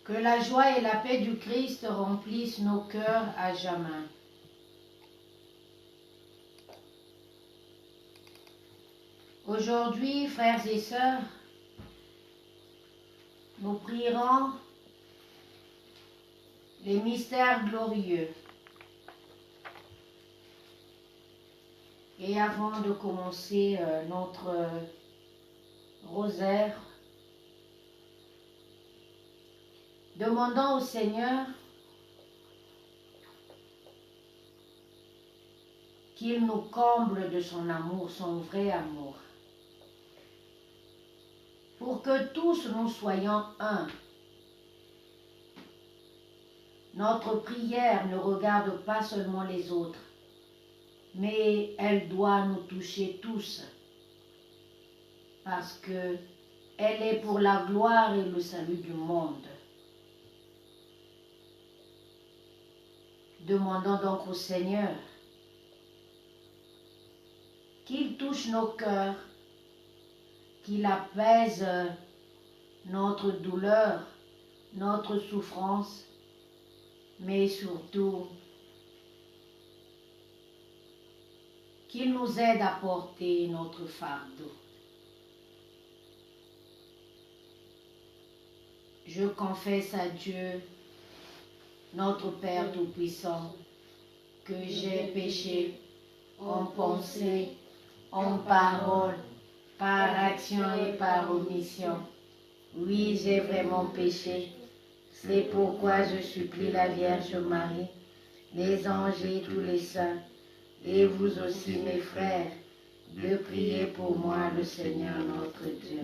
Que la joie et la paix du Christ remplissent nos cœurs à jamais. Aujourd'hui, frères et sœurs, nous prierons les mystères glorieux. Et avant de commencer notre rosaire, demandons au Seigneur qu'il nous comble de son amour, son vrai amour, pour que tous nous soyons un. Notre prière ne regarde pas seulement les autres, mais elle doit nous toucher tous, parce que elle est pour la gloire et le salut du monde. Demandons donc au Seigneur qu'il touche nos cœurs, qu'il apaise notre douleur, notre souffrance, mais surtout qu'il nous aide à porter notre fardeau. Je confesse à Dieu, notre Père Tout-Puissant, que j'ai péché en pensée, en parole, par action et par omission. Oui, j'ai vraiment péché. C'est pourquoi je supplie la Vierge Marie, les anges et tous les saints, et vous aussi mes frères, de prier pour moi le Seigneur notre Dieu.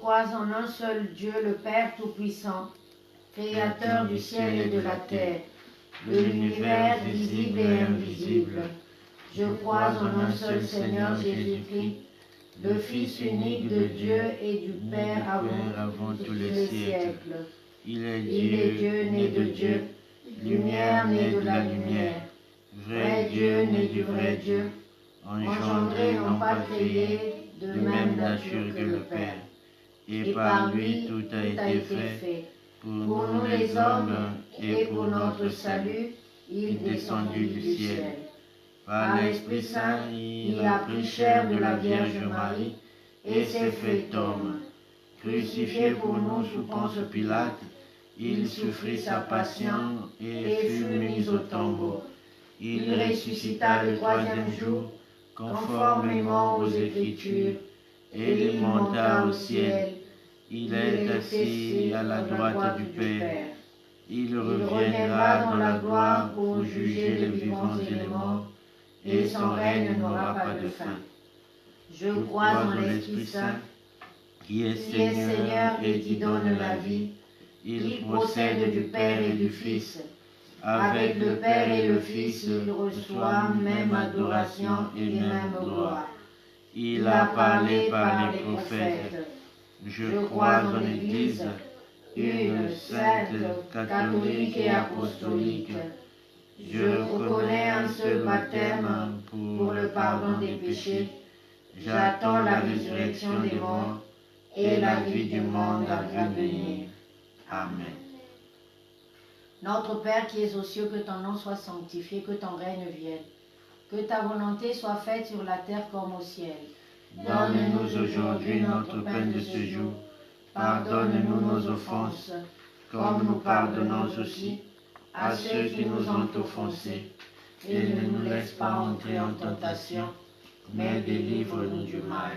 crois en un seul Dieu, le Père Tout-Puissant, Créateur du ciel et de la terre, de l'univers visible et invisible. Je crois en un seul Seigneur Jésus-Christ, le Fils unique de Dieu et du Père avant tous les siècles. Il est Dieu né de Dieu, lumière née de la lumière, vrai Dieu né du vrai Dieu, engendré, non pas créé, de même nature que le Père. Et par lui tout a été fait. Pour nous les hommes et pour notre salut, il descendu du ciel. Par l'Esprit Saint, il a pris chair de la Vierge Marie et s'est fait homme. Crucifié pour nous sous Ponce Pilate, il souffrit sa passion et fut mis au tombeau. Il ressuscita le troisième jour, conformément aux Écritures, et il monta au ciel. Il est assis à la droite du Père. Il reviendra dans la gloire pour juger les vivants et les morts, et son règne n'aura pas de fin. Je crois en l'Esprit Saint, qui est qui est Seigneur et qui donne la vie. Il Il procède du Père et du Fils. Avec le Père et le Fils, il reçoit même adoration et même gloire. Il a parlé par les prophètes. Je crois en l'Église, une sainte, catholique et apostolique. Je reconnais un seul baptême pour le pardon des péchés. J'attends la résurrection des morts et la vie du monde à venir. Amen. Notre Père qui es aux cieux, que ton nom soit sanctifié, que ton règne vienne. Que ta volonté soit faite sur la terre comme au ciel. Donne-nous aujourd'hui notre pain de ce jour. Pardonne-nous nos offenses, comme nous pardonnons aussi à ceux qui nous ont offensés. Et ne nous laisse pas entrer en tentation, mais délivre-nous du mal.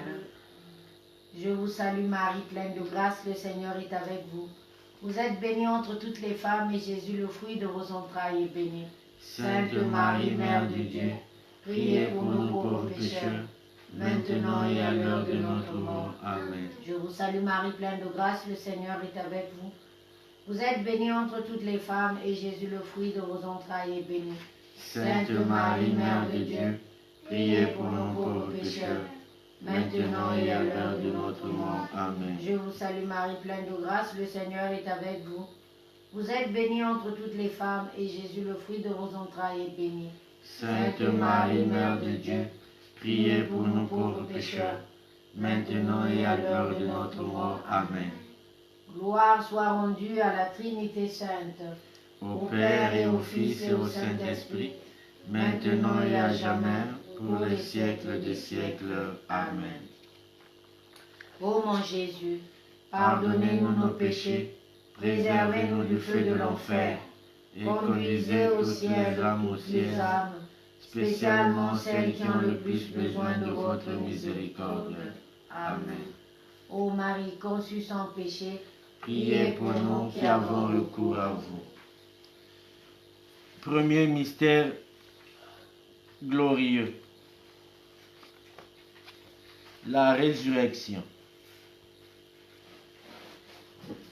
Je vous salue Marie, pleine de grâce, le Seigneur est avec vous. Vous êtes bénie entre toutes les femmes, et Jésus, le fruit de vos entrailles, est béni. Sainte Marie, Mère de Dieu, priez pour nous pauvres pécheurs, maintenant et à l'heure de notre mort. Amen. Je vous salue Marie, pleine de grâce, le Seigneur est avec vous. Vous êtes bénie entre toutes les femmes, et Jésus, le fruit de vos entrailles, est béni. Sainte Marie, Mère de Dieu, priez pour nous pauvres pécheurs, maintenant et à l'heure de notre mort. Amen. Je vous salue Marie, pleine de grâce, le Seigneur est avec vous. Vous êtes bénie entre toutes les femmes, et Jésus, le fruit de vos entrailles, est béni. Sainte Marie, Mère de Dieu, priez pour nous pauvres pécheurs, maintenant et à l'heure de notre mort. Amen. Gloire soit rendue à la Trinité sainte, Au Père et au Fils et au Saint-Esprit, maintenant et à jamais, pour les siècles des siècles. Amen. Ô mon Jésus, pardonnez-nous nos péchés, préservez-nous du feu de l'enfer, et conduisez au ciel toutes les âmes, spécialement celles qui ont le plus besoin de votre miséricorde. Amen. Ô Marie conçue sans péché, priez pour nous qui avons recours à vous. Premier mystère glorieux, la résurrection.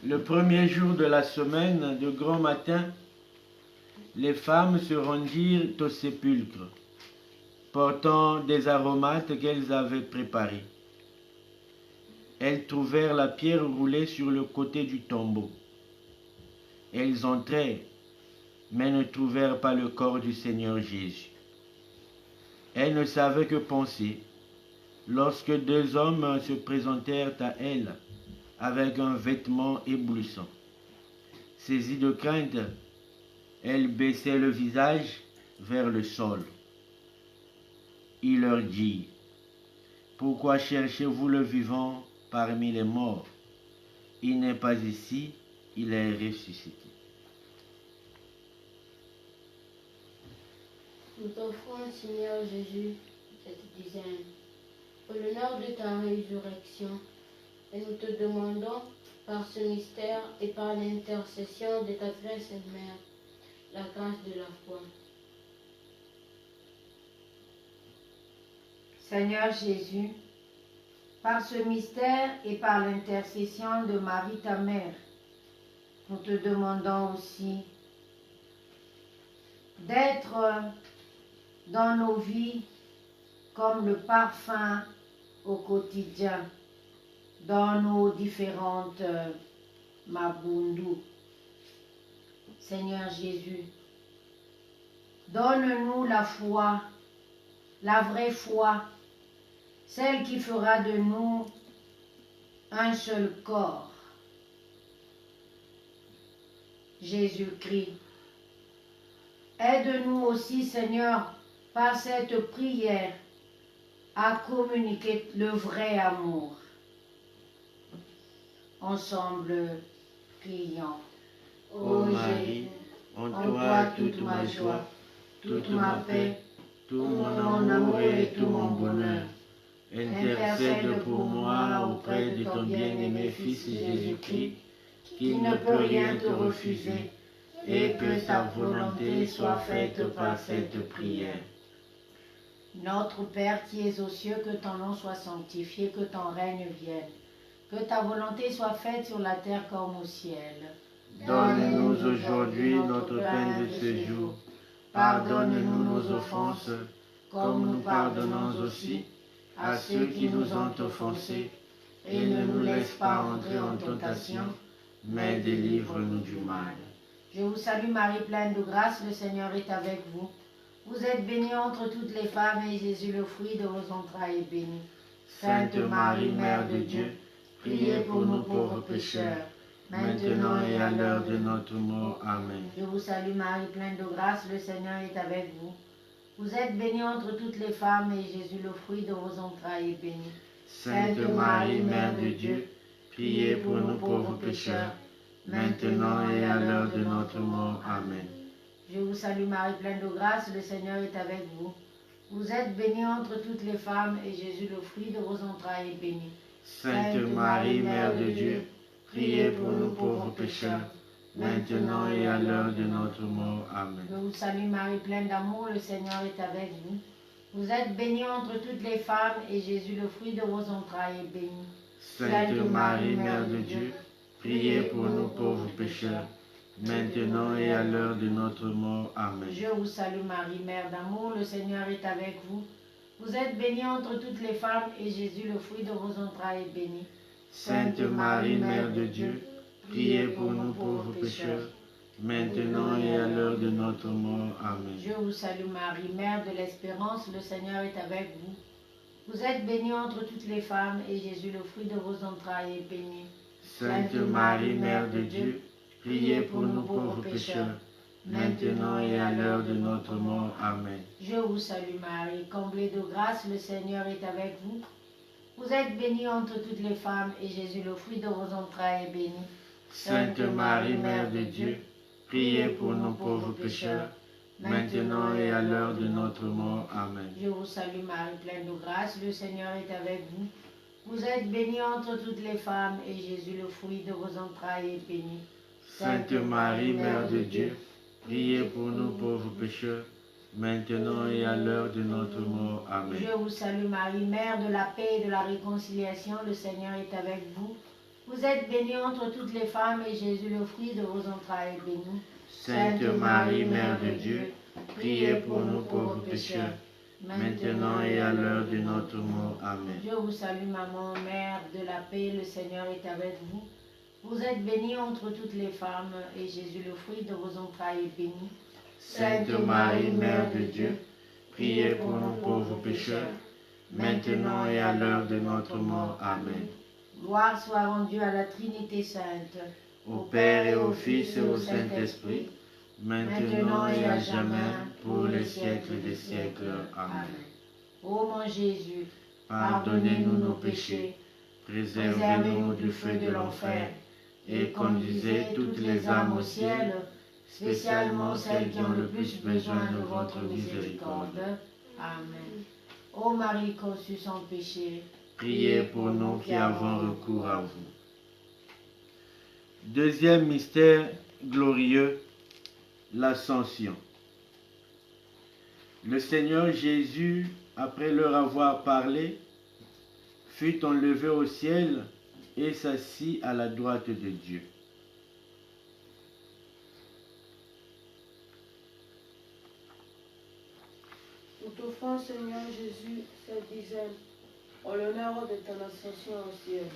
Le premier jour de la semaine, de grand matin, les femmes se rendirent au sépulcre, portant des aromates qu'elles avaient préparés. Elles trouvèrent la pierre roulée sur le côté du tombeau. Elles entrèrent, mais ne trouvèrent pas le corps du Seigneur Jésus. Elles ne savaient que penser, lorsque deux hommes se présentèrent à elles avec un vêtement éblouissant. Saisies de crainte, elles baissaient le visage vers le sol. Il leur dit, « Pourquoi cherchez-vous le vivant parmi les morts? Il n'est pas ici, il est ressuscité. » Nous t'offrons, Seigneur Jésus, cette dizaine, pour l'honneur de ta résurrection, et nous te demandons, par ce mystère et par l'intercession de ta très sainte Mère, la grâce de la foi. Seigneur Jésus, Par ce mystère et par l'intercession de Marie ta mère, nous te demandons aussi d'être dans nos vies comme le parfum au quotidien, dans nos différentes mabundu. Seigneur Jésus, donne-nous la foi, la vraie foi, celle qui fera de nous un seul corps. Jésus-Christ, aide-nous aussi, Seigneur, par cette prière, à communiquer le vrai amour. Ensemble, prions. Ô Marie, en toi toute ma joie, toute ma paix, tout mon amour et tout mon bonheur. Intercède pour moi auprès de ton bien-aimé Fils Jésus-Christ, qui ne peut rien te refuser, et que sa volonté soit faite par cette prière. Notre Père qui es aux cieux, que ton nom soit sanctifié, que ton règne vienne, que ta volonté soit faite sur la terre comme au ciel. Donne-nous aujourd'hui notre pain de ce jour. Pardonne-nous nos offenses, comme nous pardonnons aussi à ceux qui nous ont offensés. Et ne nous laisse pas entrer en tentation, mais délivre-nous du mal. Je vous salue Marie, pleine de grâce, le Seigneur est avec vous. Vous êtes bénie entre toutes les femmes, et Jésus, le fruit de vos entrailles, est béni. Sainte Marie, Mère de Dieu, priez pour nous pauvres pécheurs, maintenant et à l'heure de notre mort. Amen. Je vous salue Marie, pleine de grâce, le Seigneur est avec vous. Vous êtes bénie entre toutes les femmes, et Jésus, le fruit de vos entrailles, est béni. Sainte Marie, Mère de Dieu, priez pour nous pauvres pécheurs, maintenant et à l'heure de notre mort. Amen. Je vous salue Marie, pleine de grâce, le Seigneur est avec vous. Vous êtes bénie entre toutes les femmes, et Jésus, le fruit de vos entrailles, est béni. Sainte Marie, Mère de Dieu, priez pour nous pauvres pécheurs, maintenant et à l'heure de notre mort. Amen. Je vous salue Marie, pleine d'amour, le Seigneur est avec vous. Vous êtes bénie entre toutes les femmes, et Jésus, le fruit de vos entrailles, est béni. Sainte Marie, Mère de Dieu, priez pour nous pauvres pécheurs, maintenant et à l'heure de notre mort. Amen. Je vous salue Marie, Mère d'amour, le Seigneur est avec vous. Vous êtes bénie entre toutes les femmes, et Jésus, le fruit de vos entrailles, est béni. Sainte Marie, Mère de Dieu, priez pour nous pauvres pécheurs, maintenant et à l'heure de notre mort. Amen. Je vous salue Marie, Mère de l'espérance, le Seigneur est avec vous. Vous êtes bénie entre toutes les femmes, et Jésus, le fruit de vos entrailles, est béni. Sainte Marie, Mère de Dieu, priez pour nous pauvres pécheurs, maintenant et à l'heure de notre mort. Amen. Je vous salue Marie, comblée de grâce, le Seigneur est avec vous. Vous êtes bénie entre toutes les femmes, et Jésus, le fruit de vos entrailles, est béni. Sainte Marie, Mère de Dieu, priez pour nous pauvres pécheurs, maintenant et à l'heure de notre mort. Amen. Je vous salue Marie, pleine de grâce, le Seigneur est avec vous. Vous êtes bénie entre toutes les femmes, et Jésus, le fruit de vos entrailles, est béni. Sainte Marie, Mère de Dieu, priez pour nous pauvres pécheurs, maintenant et à l'heure de notre mort. Amen. Je vous salue Marie, Mère de la paix et de la réconciliation, le Seigneur est avec vous. Vous êtes bénie entre toutes les femmes, et Jésus, le fruit de vos entrailles, est béni. Sainte Marie, Mère de Dieu, priez pour nous pauvres pécheurs, maintenant et à l'heure de notre mort. Amen. Je vous salue Maman, Mère de la paix, le Seigneur est avec vous. Vous êtes bénie entre toutes les femmes, et Jésus, le fruit de vos entrailles, est béni. Sainte Marie, Mère de Dieu, priez pour nous pauvres pécheurs, maintenant et à l'heure de notre mort. Amen. Gloire soit rendue à la Trinité Sainte, Au Père et au Fils et au Saint-Esprit, maintenant et à jamais, pour les siècles des siècles. Amen. Ô mon Jésus, Pardonnez-nous nos péchés, préservez-nous du feu de l'enfer, et conduisez toutes les âmes au ciel, spécialement celles qui ont le plus besoin de votre miséricorde. Amen. Ô Marie conçue sans péché, Priez pour nous qui avons recours à vous. Deuxième mystère glorieux, l'Ascension. Le Seigneur Jésus, après leur avoir parlé, fut enlevé au ciel et s'assit à la droite de Dieu. Nous t'offrons, Seigneur Jésus, cette dizaine, en l'honneur de ton ascension au ciel.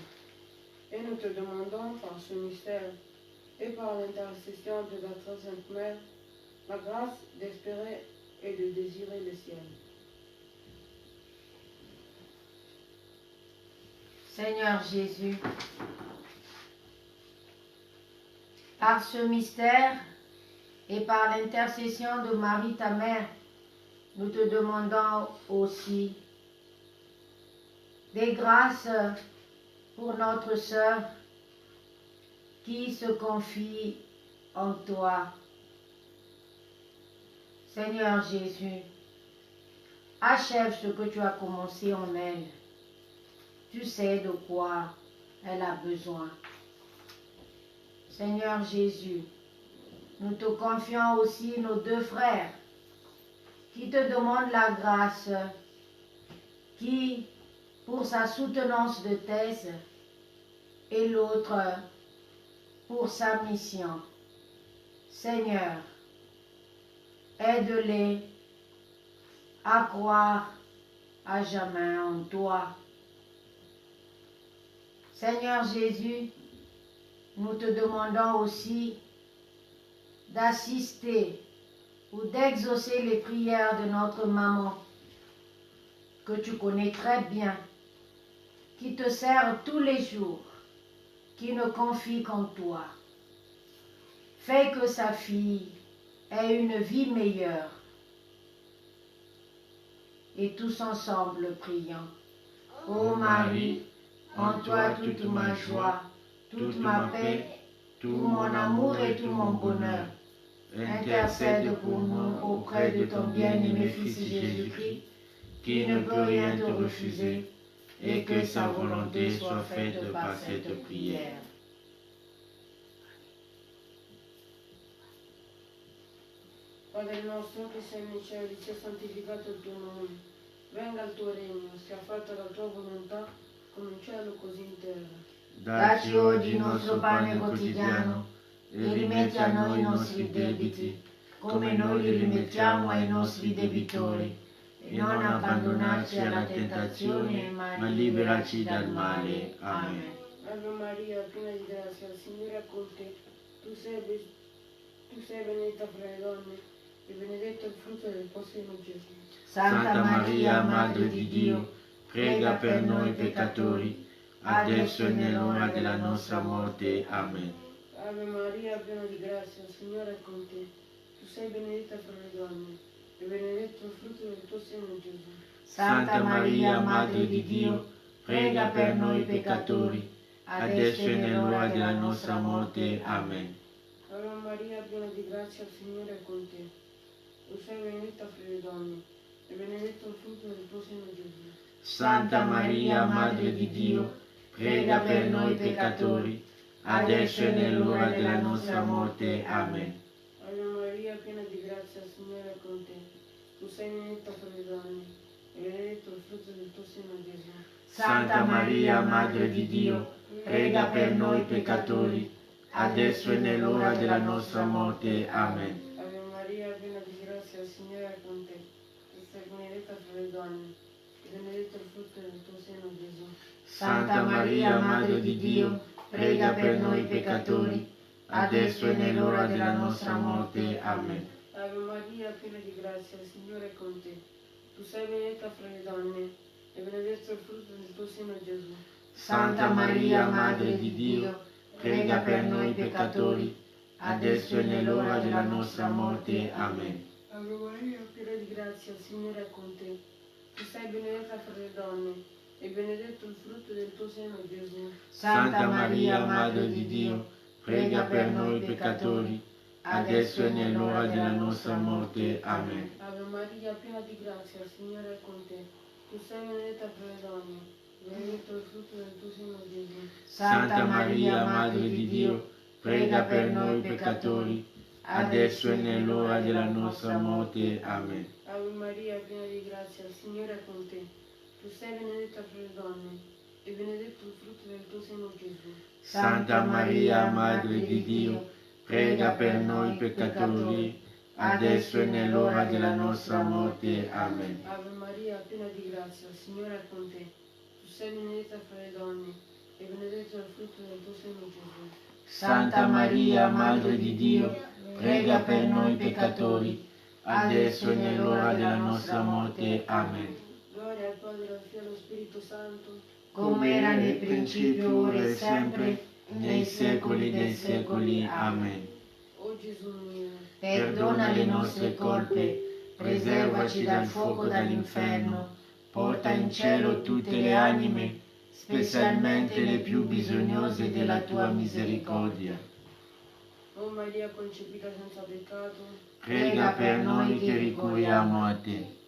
Et nous te demandons par ce mystère et par l'intercession de la très sainte Mère, la grâce d'espérer et de désirer le ciel. Seigneur Jésus, par ce mystère et par l'intercession de Marie ta mère, nous te demandons aussi des grâces pour notre sœur qui se confie en toi. Seigneur Jésus, achève ce que tu as commencé en elle. Tu sais de quoi elle a besoin. Seigneur Jésus, nous te confions aussi nos deux frères qui te demandent la grâce, qui, pour sa soutenance de thèse, et l'autre pour sa mission. Seigneur, aide-les à croire à jamais en toi. Seigneur Jésus, nous te demandons aussi d'assister ou d'exaucer les prières de notre maman, que tu connais très bien, qui te sert tous les jours, qui ne confie qu'en toi. Fais que sa fille ait une vie meilleure. Et tous ensemble prions. Ô Marie, en toi toute ma joie, toute ma paix, tout mon amour et tout mon bonheur. Intercède pour nous auprès de ton bien-aimé Fils Jésus-Christ, qui ne peut rien te refuser, et que sa volonté soit faite par cette prière. Padre nostro che sei nei cieli, sia santificato il tuo nome. Venga il tuo regno, sia fatta la tua volontà, come in cielo così in terra. Dacci oggi il nostro pane quotidiano e rimetti a noi i nostri debiti, come noi li rimettiamo ai nostri debitori, e non abbandonarci alla tentazione, ma liberaci dal male. Amen. Ave Maria, piena di grazia, il Signore è con te. Tu sei benedetta fra le donne, e benedetto il frutto del tuo seno, Gesù. Santa Maria, Madre di Dio, prega per noi peccatori, adesso e nell'ora della nostra morte. Amen. Ave Maria, piena di grazia, il Signore è con te. Tu sei benedetta fra le donne, e benedetto il frutto del tuo seno, Gesù. Santa Maria, Madre di Dio, prega per noi peccatori, adesso e nell'ora della nostra morte. Amen. Ave Maria, piena di grazia, il Signore è con te. Tu sei benedetta fra le donne, e benedetto il frutto del tuo seno, Gesù. Santa Maria, Madre di Dio, prega per noi peccatori, adesso e nell'ora della nostra morte. Amen. Ave Maria, piena di grazia, il Signore è con te. Tu sei benedetta fra le donne, e benedetto il frutto del tuo seno, Gesù. Santa Maria, Madre di Dio, prega per noi peccatori, adesso e nell'ora della nostra morte. Amen. Ave Maria, piena di grazia, il Signore è con te. Tu sei benedetta fra le donne, e benedetto il frutto del tuo seno, Gesù. Santa Maria, Madre di Dio, prega per noi peccatori, adesso e nell'ora della nostra morte. Amen. Ave Maria, piena di grazia, il Signore è con te. Tu sei benedetta fra le donne, e benedetto il frutto del tuo seno, Gesù. Santa Maria, Madre di Dio, prega per noi peccatori, adesso e nell'ora della nostra morte. Amen. Ave Maria, piena di grazia, il Signore è con te. Tu sei benedetta fra le donne, e benedetto il frutto del tuo seno, Gesù. Santa Maria, Madre di Dio, prega per noi peccatori, adesso e nell'ora della nostra morte. Amen. Ave Maria, piena di grazia, il Signore è con te. Tu sei benedetta fra le donne, e benedetto il frutto del tuo seno, Gesù. Santa Maria, Madre di Dio, prega per noi peccatori, adesso e nell'ora della nostra morte. Amen. Ave Maria, piena di grazia, il Signore è con te. Tu sei benedetta fra le donne, e benedetto il frutto del tuo seno, Gesù. Santa Maria, Madre di Dio, prega per noi peccatori, adesso e nell'ora della nostra morte. Amen. Ave Maria, piena di grazia, il Signore è con te. Tu sei benedetta fra le donne, e benedetto è il frutto del tuo seno, Gesù. Santa Maria, Madre di Dio, prega per noi peccatori, adesso e nell'ora della nostra morte. Amen. Gloria al Padre, al Figlio e allo Spirito Santo, come era nel principio, ora e sempre, nei secoli dei secoli. Amen. O Gesù mio, Perdona le nostre colpe, preservaci dal fuoco dell'inferno, porta in cielo tutte le anime, specialmente le più bisognose della tua misericordia. o Maria concepita senza peccato, Prega per noi che ricorriamo a te.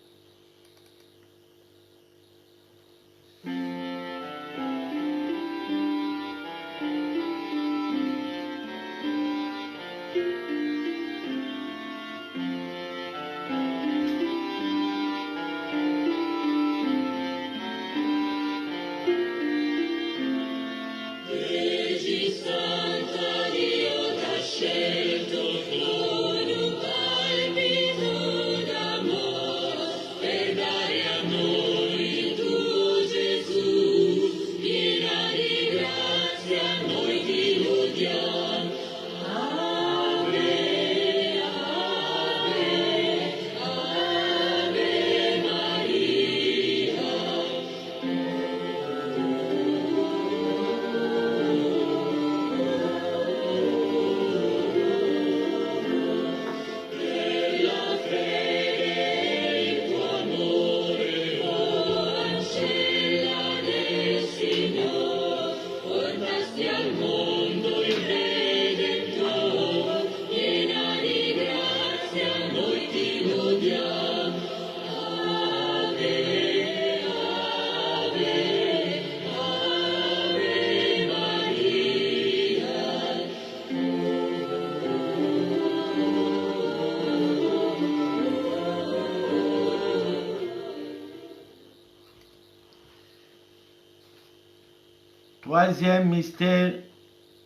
Troisième mystère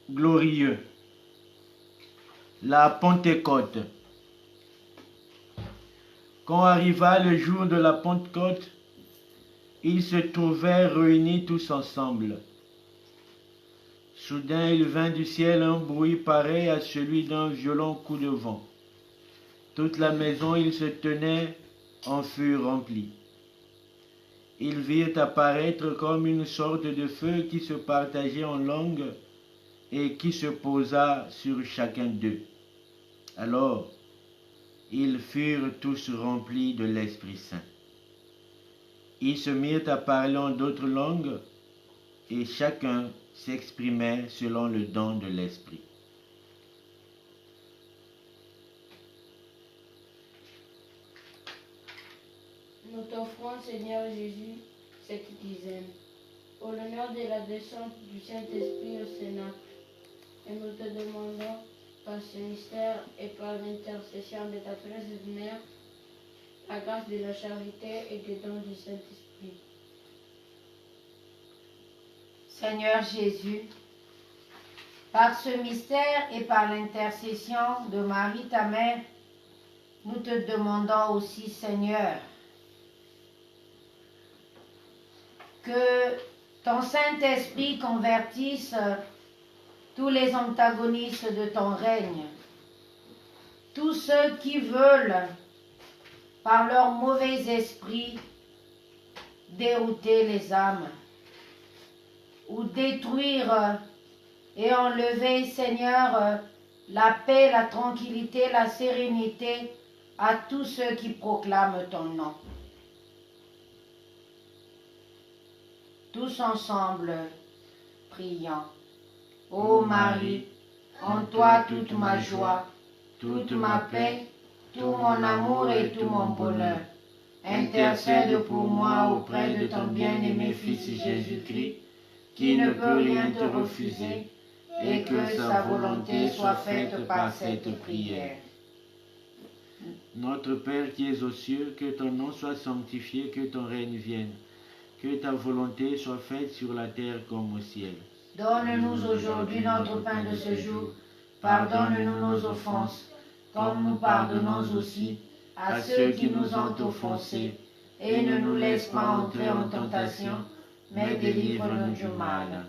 glorieux, la Pentecôte. Quand arriva le jour de la Pentecôte, ils se trouvèrent réunis tous ensemble. Soudain il vint du ciel un bruit pareil à celui d'un violent coup de vent. Toute la maison où ils se tenaient en fut remplie. Ils virent apparaître comme une sorte de feu qui se partageait en langues et qui se posa sur chacun d'eux. Alors, ils furent tous remplis de l'Esprit Saint. Ils se mirent à parler en d'autres langues et chacun s'exprimait selon le don de l'Esprit. nous t'offrons, Seigneur Jésus, cette dizaine, pour l'honneur de la descente du Saint-Esprit au Sénat. Et nous te demandons, par ce mystère et par l'intercession de ta très mère, la grâce de la charité et des dons du Saint-Esprit. Seigneur Jésus, par ce mystère et par l'intercession de Marie ta mère, nous te demandons aussi, Seigneur, que ton Saint-Esprit convertisse tous les antagonistes de ton règne, tous ceux qui veulent, par leur mauvais esprit, dérouter les âmes, ou détruire et enlever, Seigneur, la paix, la tranquillité, la sérénité à tous ceux qui proclament ton nom. Tous ensemble, prions. Ô Marie, en toi toute ma joie, toute ma paix, tout mon amour et tout mon bonheur. Intercède pour moi auprès de ton bien-aimé Fils Jésus-Christ, qui ne peut rien te refuser, et que sa volonté soit faite par cette prière. Notre Père qui es aux cieux, que ton nom soit sanctifié, que ton règne vienne. Que ta volonté soit faite sur la terre comme au ciel. Donne-nous aujourd'hui notre pain de ce jour. Pardonne-nous nos offenses, comme nous pardonnons aussi à ceux qui nous ont offensés. Et ne nous laisse pas entrer en tentation, mais délivre-nous du mal.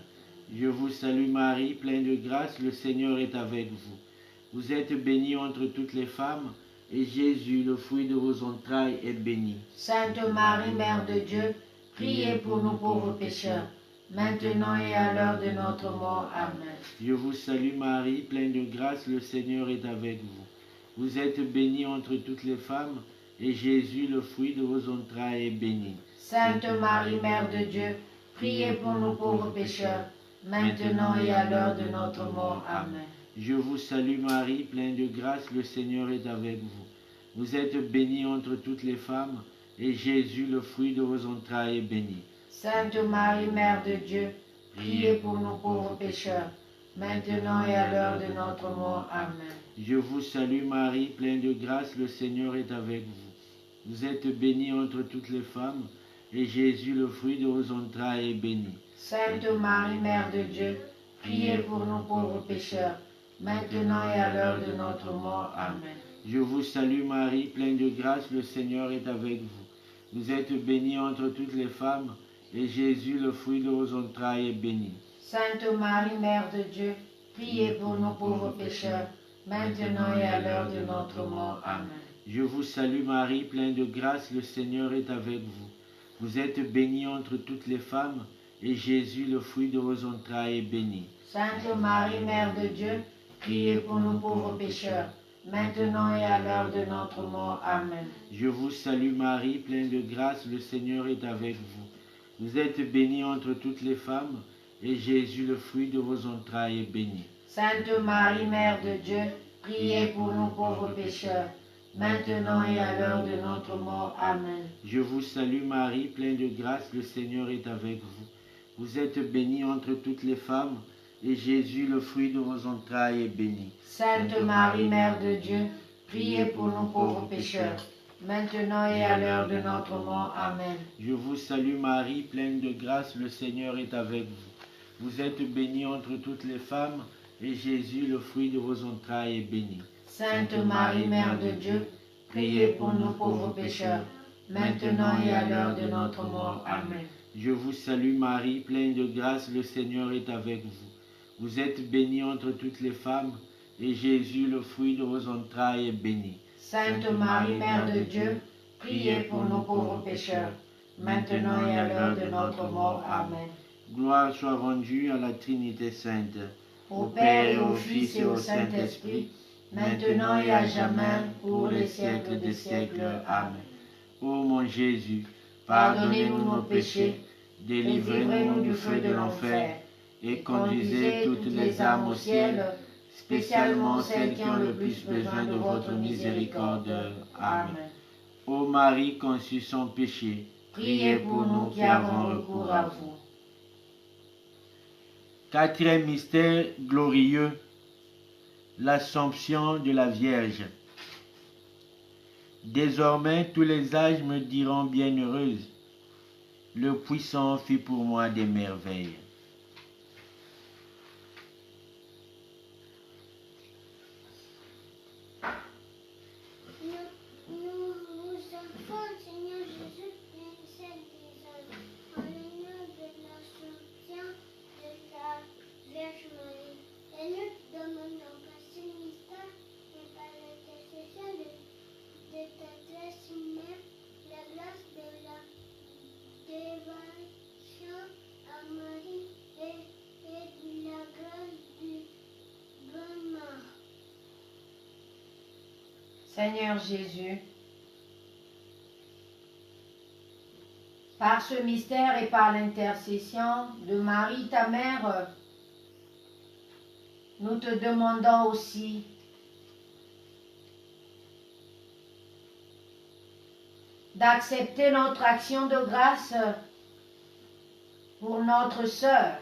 Je vous salue Marie, pleine de grâce, le Seigneur est avec vous. Vous êtes bénie entre toutes les femmes, et Jésus, le fruit de vos entrailles, est béni. Sainte Marie, Mère de Dieu, priez pour nous pauvres pécheurs, maintenant et à l'heure de notre mort. Amen. Je vous salue Marie, pleine de grâce, le Seigneur est avec vous. Vous êtes bénie entre toutes les femmes, et Jésus, le fruit de vos entrailles, est béni. Sainte Marie, Mère de Dieu, priez pour nous pauvres pécheurs, maintenant et à l'heure de notre mort. Amen. Je vous salue Marie, pleine de grâce, le Seigneur est avec vous. Vous êtes bénie entre toutes les femmes, et Jésus, le fruit de vos entrailles, est béni. Sainte Marie, Mère de Dieu, priez pour nous pauvres pécheurs, maintenant et à l'heure de notre mort. Amen. Je vous salue Marie, pleine de grâce, le Seigneur est avec vous. Vous êtes bénie entre toutes les femmes, et Jésus, le fruit de vos entrailles, est béni. Sainte Marie, Mère de Dieu, priez pour nous pauvres pécheurs, maintenant et à l'heure de notre mort. Amen. Je vous salue Marie, pleine de grâce, le Seigneur est avec vous. Vous êtes bénie entre toutes les femmes, et Jésus, le fruit de vos entrailles, est béni. Sainte Marie, Mère de Dieu, priez pour nous pauvres pécheurs, maintenant et à l'heure de notre mort. Amen. Je vous salue Marie, pleine de grâce, le Seigneur est avec vous. Vous êtes bénie entre toutes les femmes, et Jésus, le fruit de vos entrailles, est béni. Sainte Marie, Mère de Dieu, priez pour nous pauvres pécheurs, maintenant et à l'heure de notre mort. Amen. Je vous salue Marie, pleine de grâce, le Seigneur est avec vous. Vous êtes bénie entre toutes les femmes, et Jésus, le fruit de vos entrailles, est béni. Sainte Marie, Mère de Dieu, priez pour nous pauvres pécheurs, maintenant et à l'heure de notre mort. Amen. Je vous salue Marie, pleine de grâce, le Seigneur est avec vous. Vous êtes bénie entre toutes les femmes, et Jésus, le fruit de vos entrailles, est béni. Sainte Marie, Mère de Dieu, priez pour nous pauvres pécheurs, maintenant et à l'heure de notre mort. Amen. Je vous salue Marie, pleine de grâce, le Seigneur est avec vous. Vous êtes bénie entre toutes les femmes, et Jésus, le fruit de vos entrailles, est béni. Sainte Marie, Mère de Dieu, priez pour nous pauvres pécheurs, maintenant et à l'heure de notre mort. Amen. Je vous salue Marie, pleine de grâce, le Seigneur est avec vous. Vous êtes bénie entre toutes les femmes, et Jésus, le fruit de vos entrailles, est béni. Sainte Marie, Mère de Dieu, priez pour nous pauvres pécheurs, maintenant et à l'heure de notre mort. Amen. Gloire soit rendue à la Trinité Sainte, Au Père et au Fils et au Saint-Esprit, maintenant et à jamais, pour les siècles des siècles. Amen. Ô mon Jésus, Pardonnez-nous nos péchés, délivrez-nous du feu de l'enfer, et conduisez toutes les âmes au ciel, spécialement celles qui ont le plus besoin de votre miséricorde. Amen. Ô Marie conçue sans péché, Priez pour nous qui avons recours à vous. Quatrième mystère glorieux, l'Assomption de la Vierge. Désormais tous les âges me diront bienheureuse, le Puissant fit pour moi des merveilles. Seigneur Jésus, par ce mystère et par l'intercession de Marie, ta mère, nous te demandons aussi d'accepter notre action de grâce pour notre sœur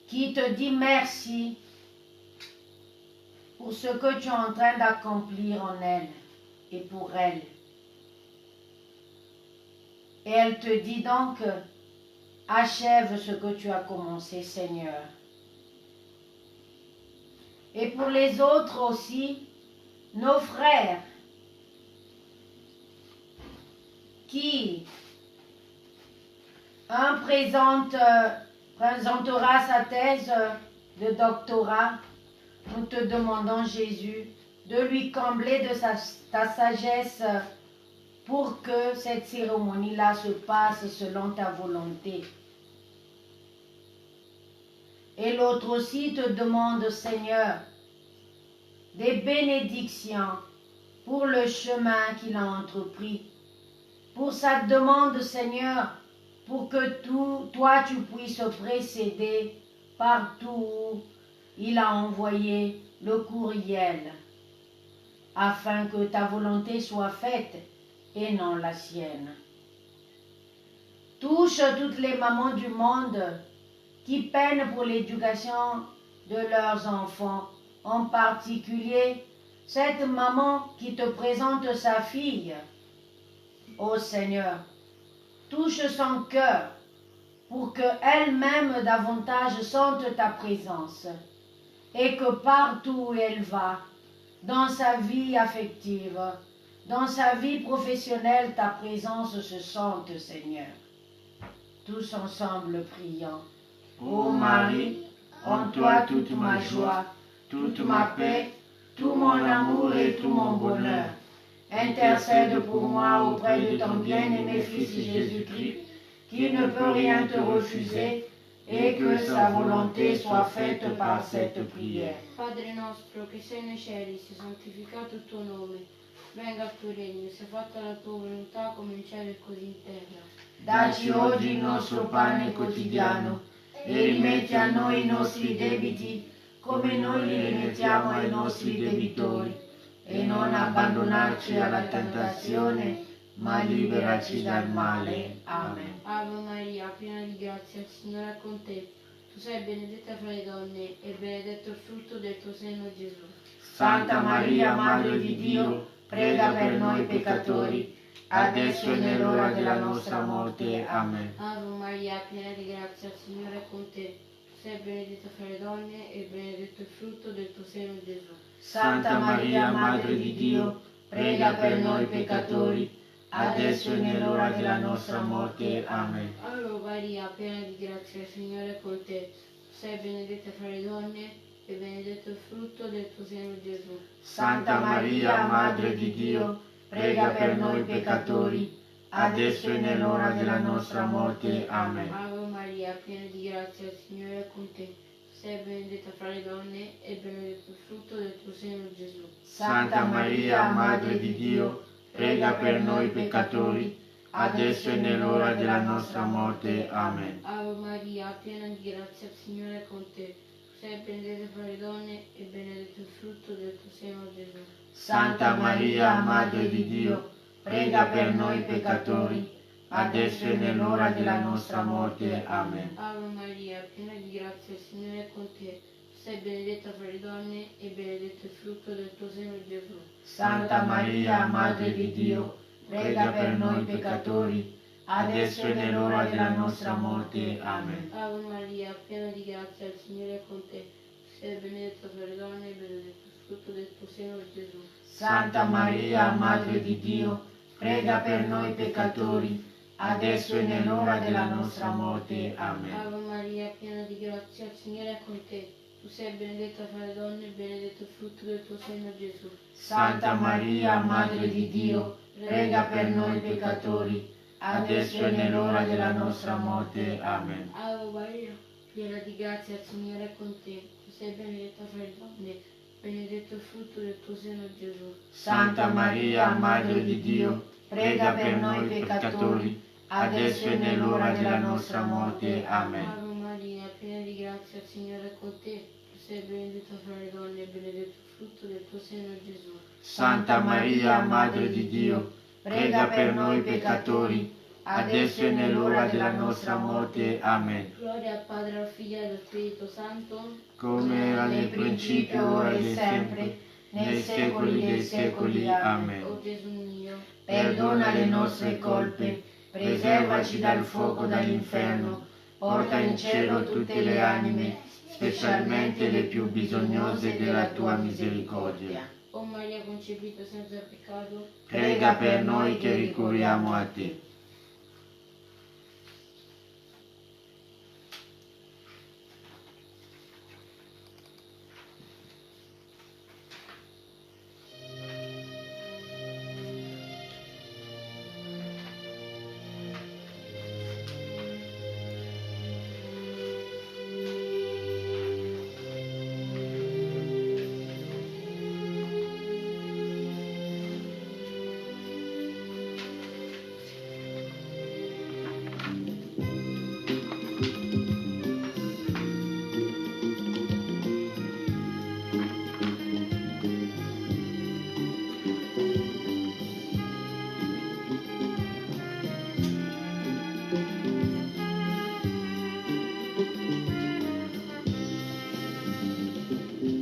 qui te dit merci pour ce que tu es en train d'accomplir en elle et pour elle. Et elle te dit donc, achève ce que tu as commencé, Seigneur. Et pour les autres aussi, nos frères qui un présentera sa thèse de doctorat, nous te demandons, Jésus, de lui combler de ta sagesse pour que cette cérémonie-là se passe selon ta volonté. Et l'autre aussi te demande, Seigneur, des bénédictions pour le chemin qu'il a entrepris, pour sa demande, Seigneur, pour que toi tu puisses précéder partout où il a envoyé le courriel, afin que ta volonté soit faite et non la sienne. Touche toutes les mamans du monde qui peinent pour l'éducation de leurs enfants, en particulier cette maman qui te présente sa fille. Ô Seigneur, touche son cœur pour qu'elle-même davantage sente ta présence et que partout où elle va, dans sa vie affective, dans sa vie professionnelle, ta présence se sente, Seigneur. Tous ensemble prions. Ô Marie, en toi toute ma joie, toute ma paix, tout mon amour et tout mon bonheur. Intercède pour moi auprès de ton bien-aimé Fils Jésus-Christ, qui ne peut rien te refuser, et que sa volonté soit faite par cette prière. Padre nostro che sei nei cieli, sia santificato il tuo nome. Venga il tuo regno, sia fatta la tua volontà come in cielo e così in terra. Dacci oggi il nostro pane quotidiano e rimetti a noi i nostri debiti come noi li rimettiamo ai nostri debitori, e non abbandonarci alla tentazione, ma liberaci dal male. Amen. Ave Maria, piena di grazia, il Signore è con te. Tu sei benedetta fra le donne e benedetto il frutto del tuo seno, Gesù. Santa Maria, Madre di Dio, prega per noi peccatori, adesso e nell'ora della nostra morte. Amen. Ave Maria, piena di grazia, il Signore è con te. Tu sei benedetta fra le donne e benedetto il frutto del tuo seno, Gesù. Santa Maria, Madre di Dio, prega per noi peccatori, adesso e nell'ora della nostra morte. Amen. Ave Maria, piena di grazia, il Signore è con te. Tu sei benedetta fra le donne e benedetto il frutto del tuo seno, Gesù. Santa Maria, Madre di Dio, prega per noi peccatori, adesso e nell'ora della nostra morte. Amen. Ave Maria, piena di grazia, il Signore è con te. Tu sei benedetta fra le donne e benedetto il frutto del tuo seno, Gesù. Santa Maria, Madre di Dio, prega per noi peccatori, adesso e nell'ora della nostra morte. Amen. Ave Maria, piena di grazia, il Signore è con te. Tu sei benedetta fra le donne e benedetto il frutto del tuo seno, Gesù. Santa Maria, Madre di Dio, prega per noi peccatori, adesso e nell'ora della nostra morte. Amen. Ave Maria, piena di grazia, il Signore è con te. Tu sei benedetta fra le donne e benedetto il frutto del tuo seno, Gesù. Santa Maria, Madre di Dio, prega per noi peccatori, adesso e nell'ora della nostra morte. Amen. Ave Maria, piena di grazia, il Signore è con te. Tu sei benedetta fra le donne e benedetto il frutto del tuo seno, Gesù. Santa Maria, Madre di Dio, prega per noi peccatori, adesso e nell'ora della nostra morte. Amen. Ave Maria, piena di grazia, il Signore è con te. Tu sei benedetta fra le donne e benedetto il frutto del tuo seno, Gesù. Santa Maria, Madre di Dio, prega per noi peccatori, adesso e nell'ora della nostra morte. Amen. Ave Maria, piena di grazia, il Signore è con te. Tu sei benedetta fra le donne, benedetto il frutto del tuo seno, Gesù. Santa Maria, Madre di Dio, prega per noi peccatori, adesso e nell'ora della nostra morte. Amen. Ave Maria, piena di grazia, il Signore è con te. Tu sei benedetta fra le donne e benedetto il frutto del tuo seno, Gesù. Santa Maria, Madre di Dio, prega per noi peccatori, adesso e nell'ora della nostra morte. Amen. Gloria al Padre, al Figlio e allo Spirito Santo, come era nel principio, ora e sempre, nei secoli dei secoli. Amen. O Gesù mio, Perdona le nostre colpe, preservaci dal fuoco dall'inferno, porta in cielo tutte le anime, specialmente le più bisognose della tua misericordia. O Maria concepita senza peccato, Prega per noi che ricorriamo a te.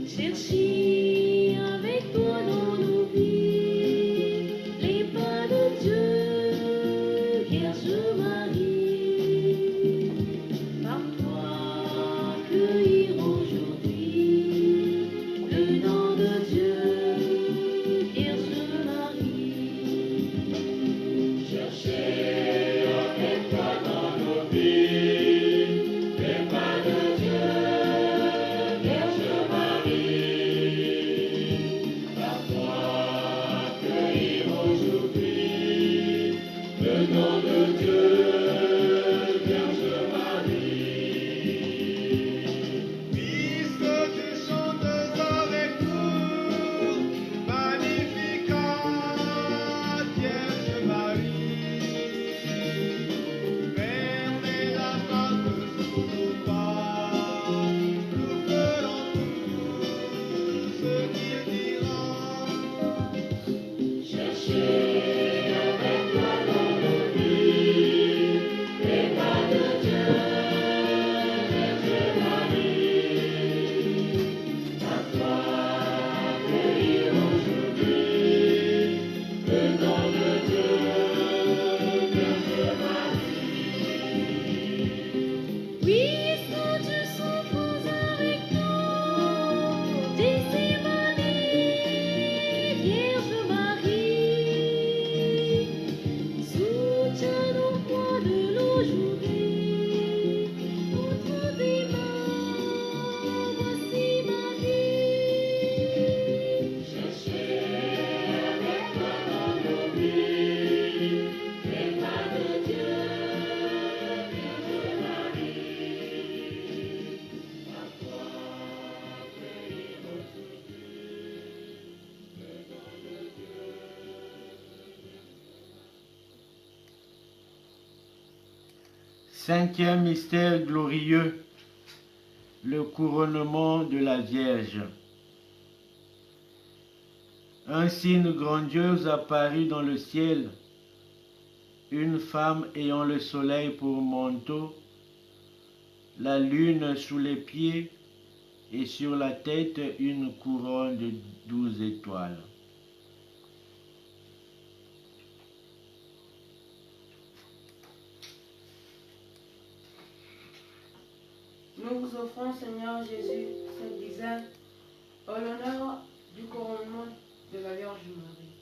Cherchez avec toi dans nos vies les pas de Dieu, Vierge Marie. Par toi cueillir aujourd'hui le nom de Dieu, Vierge Marie. Cherchez avec toi dans nos vies les pas de Dieu, Vierge Marie. Par toi cueillir aujourd'hui le nom de Dieu, Vierge Marie. Puisque tu chantes avec nous, Magnificat, Vierge Marie. Fermez la porte sous nos pas, nous ferons tout ce qu'il dira. Cherchez avec toi dans nos vies les pas de Dieu, Vierge Marie. Par toi cueillir aujourd'hui le nom de Dieu, Vierge Marie. Puisque tu souffres avec nous, Gethsémani, Vierge Marie, soutiens nos poids de l'aujourd'hui, entre tes mains, voici ma vie. Cherchez avec toi dans nos vies les pas de Dieu, Vierge Marie. Par toi cueillir aujourd'hui le nom de Dieu. Cinquième mystère glorieux, le couronnement de la Vierge. Un signe grandiose apparut dans le ciel, une femme ayant le soleil pour manteau, la lune sous les pieds et sur la tête une couronne de 12 étoiles. Nous vous offrons, Seigneur Jésus, cette dizaine, au l'honneur du couronnement de la Vierge Marie.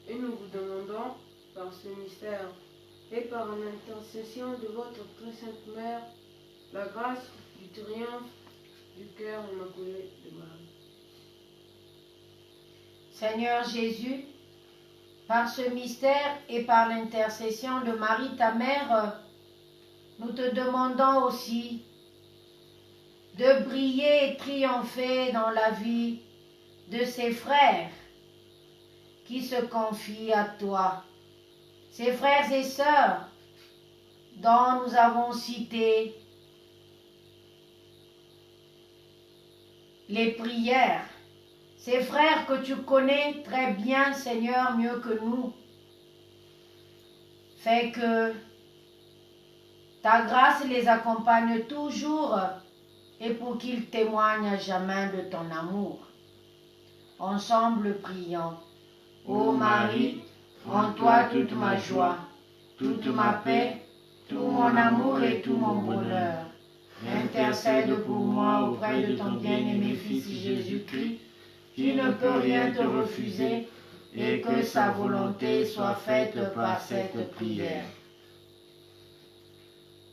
Et nous vous demandons, par ce mystère et par l'intercession de votre très sainte Mère, la grâce du triomphe du cœur immaculé de Marie. Seigneur Jésus, par ce mystère et par l'intercession de Marie, ta mère, nous te demandons aussi de briller et triompher dans la vie de ces frères qui se confient à toi, ces frères et sœurs dont nous avons cité les prières, ces frères que tu connais très bien, Seigneur, mieux que nous. Fais que ta grâce les accompagne toujours et pour qu'ils témoignent à jamais de ton amour. Ensemble prions. Ô Marie, en toi toute ma joie, toute ma paix, tout mon amour et tout mon bonheur. Intercède pour moi auprès de ton bien-aimé Fils Jésus-Christ, qui ne peut rien te refuser, et que sa volonté soit faite par cette prière.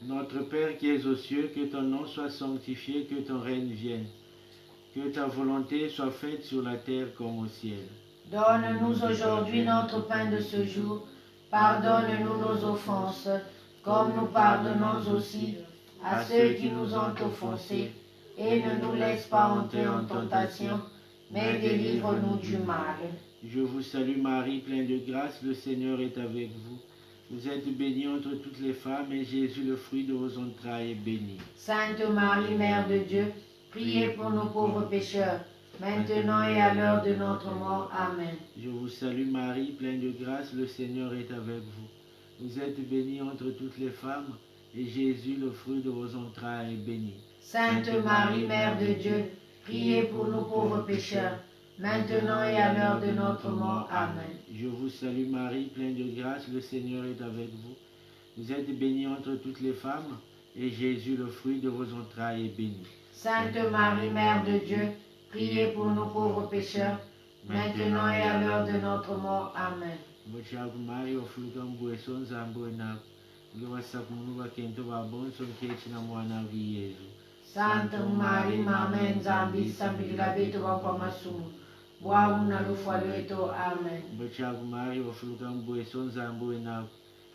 Notre Père qui es aux cieux, que ton nom soit sanctifié, que ton règne vienne. Que ta volonté soit faite sur la terre comme au ciel. Donne-nous aujourd'hui notre pain de ce jour. Pardonne-nous nos offenses, comme nous pardonnons aussi à ceux qui nous ont offensés. Et ne nous laisse pas entrer en tentation, mais délivre-nous du mal. Je vous salue Marie, pleine de grâce, le Seigneur est avec vous. Vous êtes bénie entre toutes les femmes, et Jésus, le fruit de vos entrailles, est béni. Sainte Marie, Mère de Dieu, priez pour nos pauvres pécheurs, maintenant et à l'heure de notre mort. Amen. Je vous salue Marie, pleine de grâce, le Seigneur est avec vous. Vous êtes bénie entre toutes les femmes, et Jésus, le fruit de vos entrailles, est béni. Sainte Marie, Mère de Dieu, priez pour nos pauvres pécheurs, maintenant et à l'heure de notre mort. Amen. Je vous salue Marie, pleine de grâce, le Seigneur est avec vous. Vous êtes bénie entre toutes les femmes, et Jésus, le fruit de vos entrailles, est béni. Sainte Marie, Mère de Dieu, priez pour nos pauvres pécheurs, maintenant et à l'heure de notre mort. Amen. Bochaku Maria ofuluka mbweso nzambo enako ngewasakumunu bakento babonso nkechi na mwana wa Yesu. Sainte Marie, Mama Nzambi, sambila beto bakwa masumu, bwawu na lufa lwetu. Amen. Bochaku Maria ofuluka mbweso nzambo enako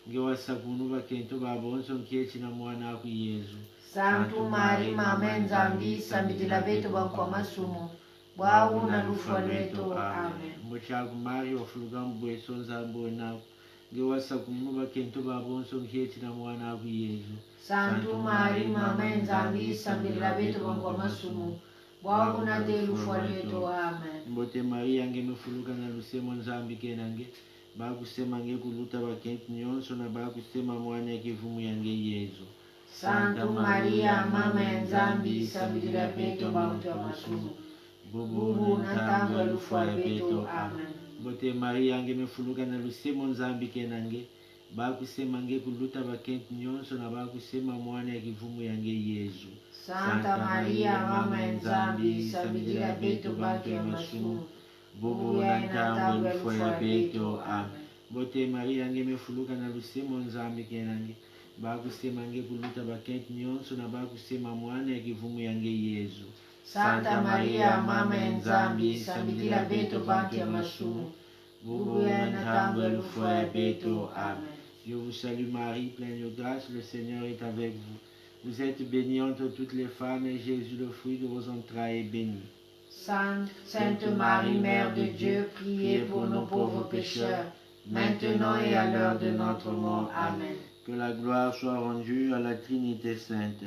ngewasakumunu bakento babonso nkechi na mwana wa Yesu. Sainte Marie, Mama Nzambi, sambila beto bakwa masumu, bwawu na lufa lwetu. Amen. Bochaku Maria ofuluka mbweso nzambo enako ngewasakumunu bakento babonso nkechi na mwana wa Yesu. Sainte Marie, Mama Nzambi, sambila beto bakwa masumu, bwawu na te lufa lwetu. Amen. Mbote Maria ngemefuluka na lusemo nzambi kenange bakusema ngekuluta bakenti nyonso na bakusema mwana ekivumu yange Yesu. Sainte Maria, Mama Nzambi, sambila beto bakwa masumu, bubu na tango lufa lwetu. Amen. Mbote Maria ngemefuluka na lusemo nzambi kenange bakusema ngekuluta bakenti nyonso na bakusema mwana ekivumu yange Yesu. Santa Maria, Mama Nzambi, sambila beto bakwa masumu, bubu na tango lufa lwetu. Amen. Mbote Maria ngemefuluka na lusemo nzambi kenange bakusema ngekuluta bakenti nyonso na bakusema mwana ekivumu yange Yesu. Santa Maria, Mama Nzambi, sambila beto bakwa masumu, bubu na tango lufa lwetu. Amen. Je vous salue Marie, pleine de grâce, le Seigneur est avec vous. Vous êtes bénie entre toutes les femmes, et Jésus, le fruit de vos entrailles, est béni. Sainte Marie, Mère de Dieu, priez pour nos pauvres pécheurs, maintenant et à l'heure de notre mort. Amen. Que la gloire soit rendue à la Trinité Sainte,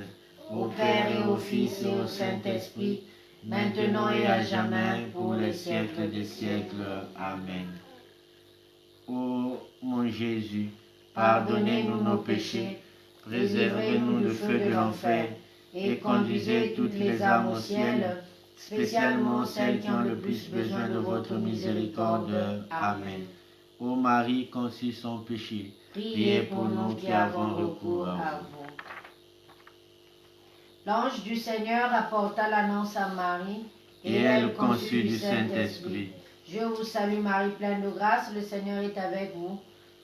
Au Père et au Fils et au Saint-Esprit, maintenant et à jamais, pour les siècles des siècles. Amen. Ô mon Jésus, pardonnez-nous nos péchés, préservez-nous du feu de l'enfer, et conduisez toutes les âmes au ciel, spécialement celles qui ont le plus besoin de votre miséricorde. Amen. Ô Marie conçue sans péché, Priez pour nous qui avons recours à vous. L'ange du Seigneur apporta l'annonce à Marie, et elle conçut du Saint-Esprit. Je vous salue Marie, pleine de grâce, le Seigneur est avec vous.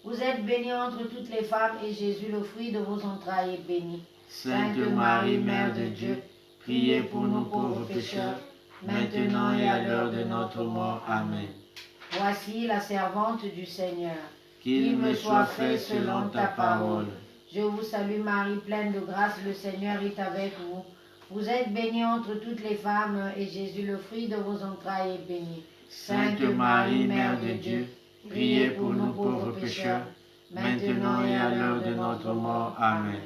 Vous êtes bénie entre toutes les femmes, et Jésus, le fruit de vos entrailles, est béni. Sainte Marie, Mère de Dieu, priez pour nous pauvres pécheurs, maintenant et à l'heure de notre mort. Amen. Voici la servante du Seigneur. Qu'il me soit fait selon ta parole. Je vous salue Marie, pleine de grâce, le Seigneur est avec vous. Vous êtes bénie entre toutes les femmes, et Jésus, le fruit de vos entrailles, est béni. Sainte Marie, Mère de Dieu, priez pour nous pauvres pécheurs, maintenant et à l'heure de notre mort. Amen.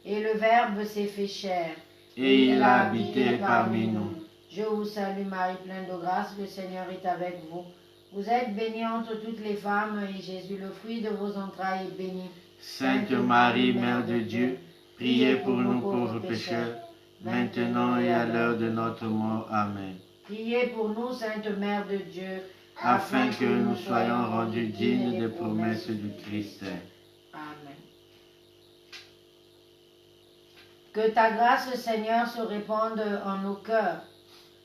Et le Verbe s'est fait chair, Et il a habité parmi nous. Je vous salue Marie, pleine de grâce, le Seigneur est avec vous. Vous êtes bénie entre toutes les femmes, et Jésus, le fruit de vos entrailles, est béni. Sainte Marie, Mère de Dieu, priez pour nous pauvres pécheurs, maintenant et à l'heure de notre mort. Amen. Priez pour nous, Sainte Mère de Dieu, Afin que nous soyons rendus dignes des promesses du Christ. Amen. Que ta grâce, Seigneur, se répande en nos cœurs.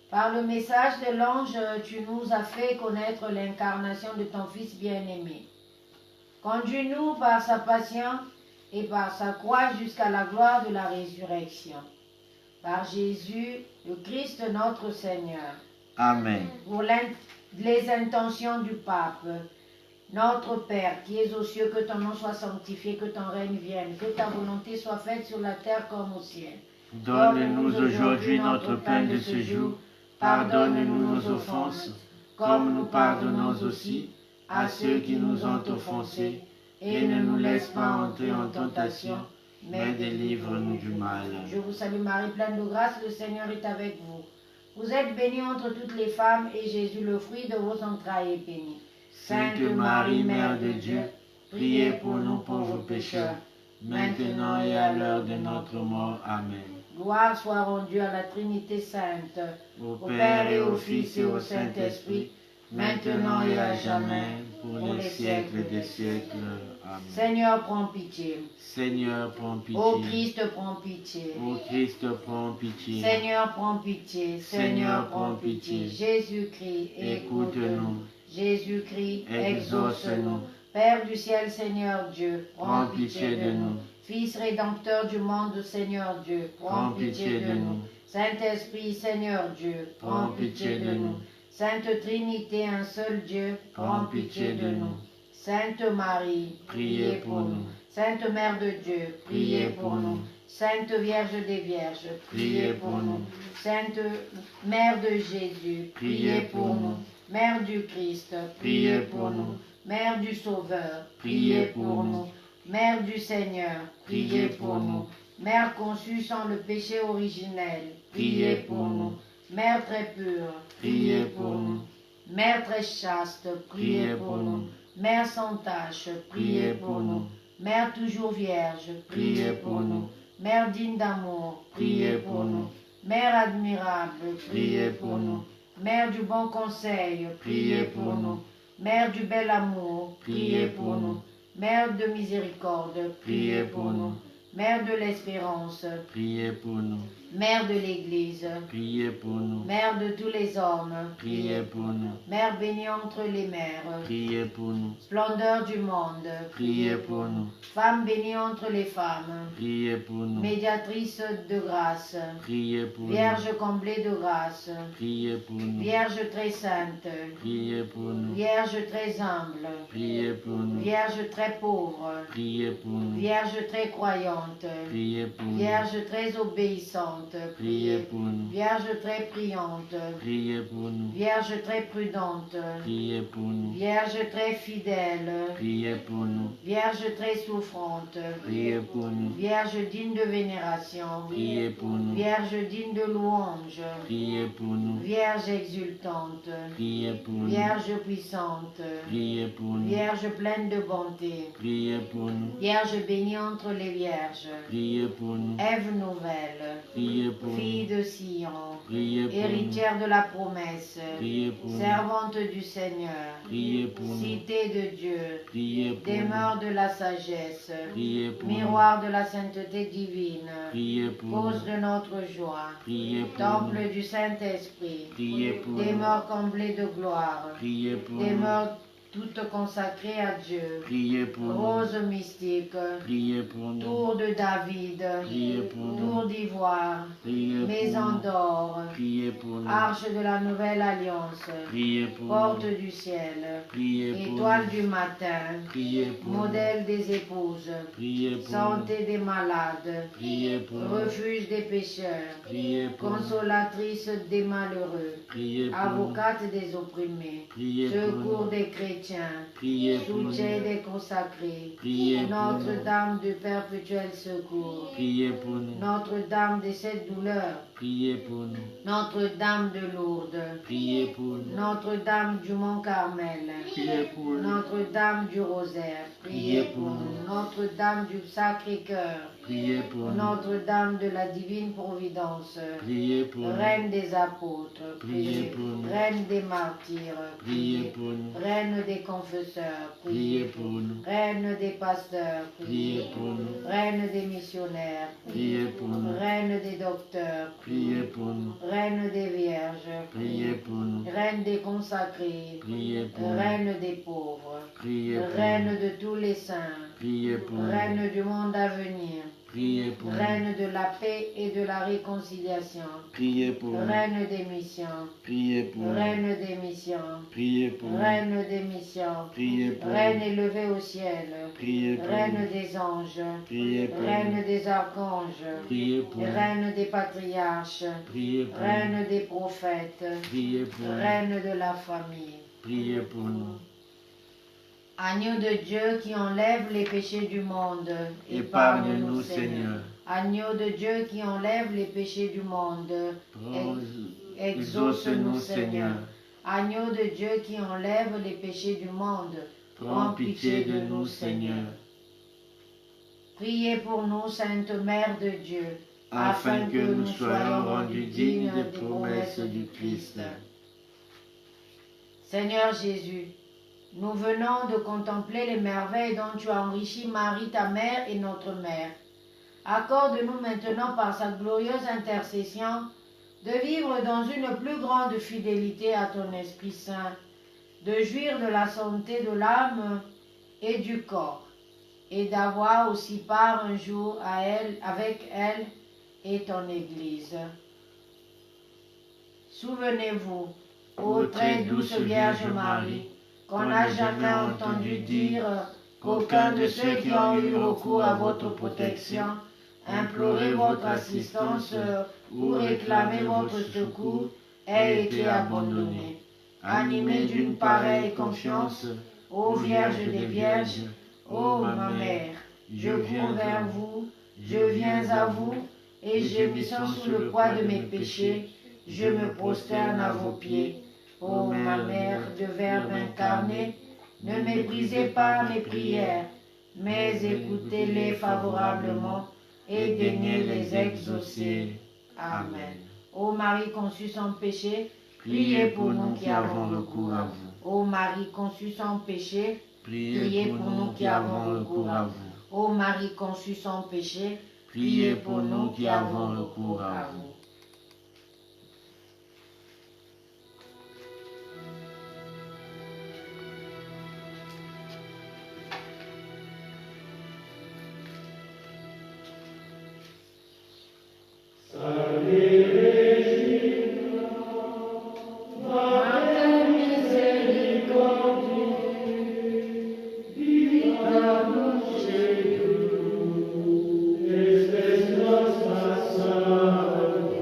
Par le message de l'ange, tu nous as fait connaître l'incarnation de ton Fils bien-aimé. Conduis-nous par sa passion et par sa croix jusqu'à la gloire de la résurrection. Par Jésus, le Christ notre Seigneur. Amen. Pour les intentions du pape, notre Père qui es aux cieux, que ton nom soit sanctifié, que ton règne vienne, que ta volonté soit faite sur la terre comme au ciel. Donne-nous aujourd'hui notre pain de ce jour. Pardonne-nous nos offenses, comme nous pardonnons aussi à ceux qui nous ont offensés. Et ne nous laisse pas entrer en tentation, mais délivre-nous du mal. Je vous salue Marie, pleine de grâce, le Seigneur est avec vous. Vous êtes bénie entre toutes les femmes, et Jésus, le fruit de vos entrailles, est béni. Sainte Marie, Mère de Dieu, priez pour nous pauvres pécheurs, maintenant et à l'heure de notre mort. Amen. Gloire soit rendue à la Trinité sainte, Au Père et au Fils et au Saint-Esprit, maintenant et à jamais, pour les siècles des siècles. Amen. Seigneur, prends pitié. Seigneur, prends pitié. Ô Christ, prends pitié. Ô Christ, prends pitié. Seigneur, prends pitié. Seigneur, prends pitié. Jésus-Christ, Écoute-nous. Jésus-Christ, Exauce-nous. exauce-nous. Père du ciel, Seigneur Dieu, Prends pitié de nous. Fils rédempteur du monde, Seigneur Dieu, Prends pitié de nous. Saint-Esprit, Seigneur Dieu, Prends pitié de nous. Sainte Trinité, un seul Dieu, Prends pitié de nous. Sainte Marie, Priez pour nous. Sainte Mère de Dieu, Priez pour nous. Sainte Vierge des Vierges, Priez pour nous. Sainte Mère de Jésus, Priez pour nous. Mère du Christ, Priez pour nous. Mère du Sauveur, Priez pour nous. Mère du Seigneur, Priez pour nous. Mère conçue sans le péché originel, Priez pour nous. Mère très pure, Priez pour nous. Mère très chaste, Priez pour nous. Mère sans tache, Priez pour nous. Mère toujours vierge, Priez pour nous. Mère digne d'amour, Priez pour nous. Mère admirable, Priez pour nous. Mère du bon conseil, Priez pour nous. Mère du bel amour, Priez pour nous. Mère de miséricorde, Priez pour nous. Mère de l'espérance, Priez pour nous. Mère de l'Église, Priez pour nous. Mère de tous les hommes, Priez pour nous. Mère bénie entre les mères, Priez pour nous. splendeur du monde, Priez pour nous. femme bénie entre les femmes, Priez pour nous. médiatrice de grâce, Priez pour nous. Vierge comblée de grâce, Priez pour nous. Vierge très sainte, Priez pour nous. Vierge très humble, Priez pour nous. Vierge très pauvre, Priez pour nous. Vierge très croyante, Priez pour nous. Vierge très obéissante, Priez pour nous. Vierge très priante, Priez pour nous. Vierge très prudente, Priez pour nous. Vierge très fidèle, Priez pour nous. Vierge très souffrante, Priez pour nous. Vierge digne de vénération, Priez pour nous. Vierge digne de louange, Priez pour nous. Vierge exultante, Priez pour nous. Vierge puissante, Priez pour nous. Vierge pleine de bonté, Priez pour nous. Vierge bénie entre les vierges, Priez pour nous. Ève nouvelle, Priez pour fille nous. de Sion, Priez pour nous. héritière de la promesse, Priez pour nous. servante du Seigneur, Priez pour nous. cité de Dieu, Priez pour demeure nous. de la sagesse, Priez pour nous. miroir de la sainteté divine, Priez pour cause nous. de notre joie, Priez pour temple nous. du Saint-Esprit, Priez pour nous. demeure comblée de gloire, Priez pour nous. demeure toute consacrée à Dieu, Priez pour nous. rose mystique, Priez pour nous. tour de David, Priez pour nous. tour d'ivoire, Priez pour maison nous. d'or, Priez pour nous. arche de la nouvelle alliance, Priez pour porte nous. du ciel, Priez pour étoile nous. du matin, Priez pour nous. modèle des épouses, Priez pour nous. santé des malades, Priez pour nous. refuge des pécheurs, Priez pour nous. consolatrice des malheureux, Priez pour nous. avocate des opprimés, Priez pour secours nous. des chrétiens, Priez pour nous. soutien des consacrés, Priez pour nous. Notre-Dame du perpétuel secours, Priez pour nous. Notre-Dame des sept douleurs, priez pour nous. Notre-Dame de Lourdes, Priez pour nous. Notre-Dame du Mont Carmel, Priez pour nous. Notre-Dame du Rosaire, priez pour nous. Notre-Dame du Sacré-Cœur, Priez pour nous. Notre-Dame de la Divine Providence, Priez pour nous. Reine des apôtres, Priez pour nous. Reine des martyrs, Priez pour nous. Reine des confesseurs, Priez pour nous. Reine des pasteurs, Priez pour nous. Reine des missionnaires, Priez pour nous. Reine des docteurs, Priez pour nous. Reine des vierges, Priez pour nous. Reine des consacrés, Priez pour nous. Reine des pauvres, Priez pour nous. Reine de tous les saints, Priez pour nous. Reine du monde à venir, Priez pour nous. Reine de la paix et de la réconciliation, Priez pour nous. Reine des missions, Priez pour nous. Reine des missions, Priez pour nous. Reine des missions, Priez pour Reine nous. élevée au ciel, Priez pour Reine nous. des anges, Priez pour Reine nous. des archanges, Priez pour nous. Reine des patriarches, Priez pour nous. Reine des prophètes, Priez pour nous. Reine de la famille. Priez pour nous. Agneau de Dieu qui enlève les péchés du monde, Épargne-nous, Seigneur. Agneau de Dieu qui enlève les péchés du monde, Exauce-nous, Seigneur. Agneau de Dieu qui enlève les péchés du monde, Prends pitié de nous, Seigneur, priez pour nous, Sainte Mère de Dieu, afin que nous soyons rendus dignes des promesses du Christ. Seigneur Jésus, nous venons de contempler les merveilles dont tu as enrichi Marie, ta mère et notre mère. Accorde-nous maintenant par sa glorieuse intercession de vivre dans une plus grande fidélité à ton Esprit Saint, de jouir de la santé de l'âme et du corps, et d'avoir aussi part un jour à elle, avec elle et ton Église. Souvenez-vous, ô très douce Vierge Marie, qu'on n'a jamais entendu dire qu'aucun de ceux qui ont eu recours à votre protection, implorer votre assistance ou réclamer votre secours, ait été abandonné. Animé d'une pareille confiance, ô Vierge des Vierges, ô ma Mère, je cours vers vous, je viens à vous, et gémissant sous le poids de mes péchés, je me prosterne à vos pieds. Ô ma Mère de Verbe incarné, ne méprisez pas mes prières, mais écoutez-les favorablement et daignez les exaucer. Amen. Ô Marie conçue sans péché, priez pour nous qui avons recours à vous. Ô Marie conçue sans péché, priez pour nous qui avons recours à vous. Ô Marie conçue sans péché, priez pour nous qui avons recours à vous. Espèce nostra salve,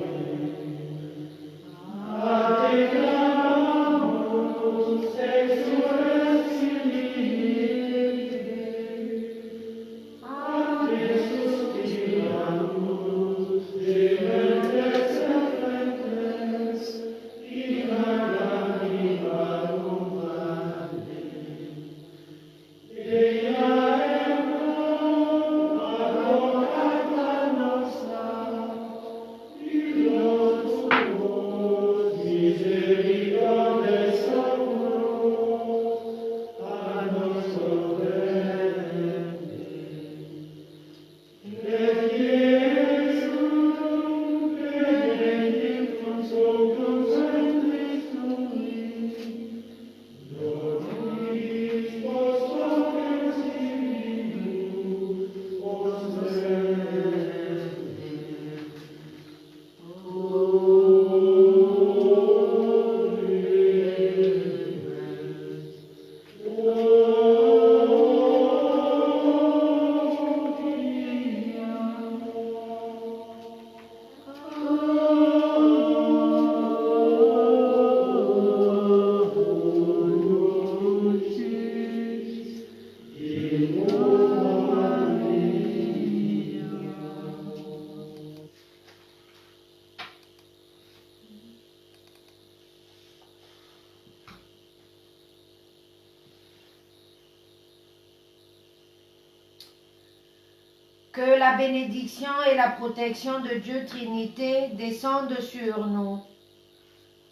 Que la bénédiction et la protection de Dieu Trinité descendent sur nous.